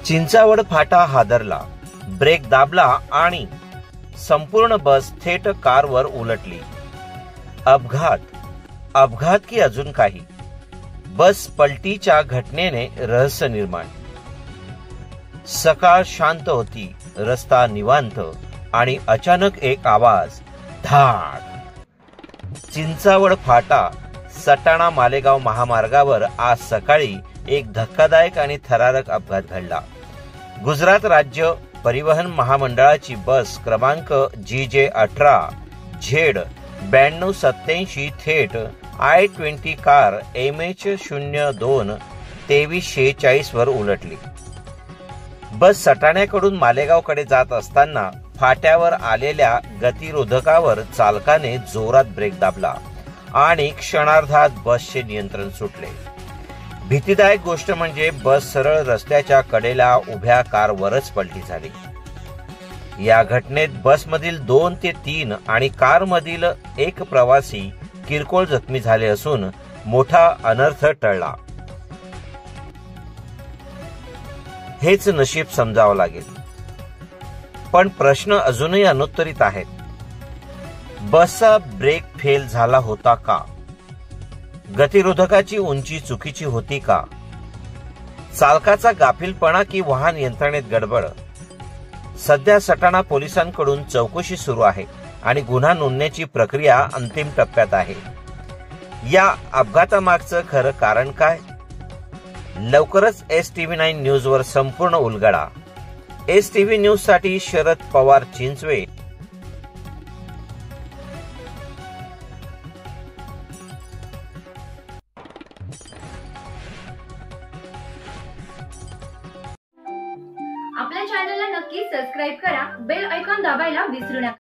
चिंचावड फाटा हादरला, ब्रेक दाबला आणि संपूर्ण बस थेट कारवर उलटली। अपघात की अजून काही? बस पलटीच्या घटनेने रहस्य निर्माण। सकाळ शांत होती, रस्ता निवांत आणि अचानक एक आवाज, धाड। चिंचावड फाटा सटाणा मालेगाव महामार्गावर आज सकाळी एक धक्कादायक आणि थरारक अपघात घडला। गुजरात राज्य परिवहन महामंडळाची बस क्रमांक GJ18Z9287 थेट I-20 कार MH02-2346 वर उलटली। बस सटाण्याकडून मालेगावकडे जात असताना फाट्यावर आलेल्या गतिरोधकावर चालकाने जोरात ब्रेक दाबला आणि क्षणार्धात बसचे नियंत्रण सुटले। भीतीदायक गोष्ट म्हणजे बस सरळ रस्त्याच्या कडेला उभ्या कारवरच पलटी झाली। या घटनेत बसमधील 2 ते 3 आणि कारमधील एक प्रवासी किरकोळ जखमी झाले असून मोठा अनर्थ टळला। हेच नशीब समजावं लागेल, पण प्रश्न अजूनही अनुत्तरित आहेत। बसचा ब्रेक फेल झाला होता का? गतिरोधकाची उंची चुकीची होती का? चालकाचा गाफीलपणा की वाहन यंत्रणेत गडबड? सध्या सटाणा पोलिसांकडून चौकशी सुरू आहे आणि गुन्हा नोंदण्याची प्रक्रिया अंतिम टप्प्यात आहे। या अपघातामागचं खरं कारण काय? लवकरच STV9 न्यूज वर संपूर्ण उलगडा। STV न्यूज साठी शरद पवार, चिंचवे। आपल्या चॅनलला नक्की सबस्क्राइब करा, बेल आयकॉन दाबायला विसरू नका।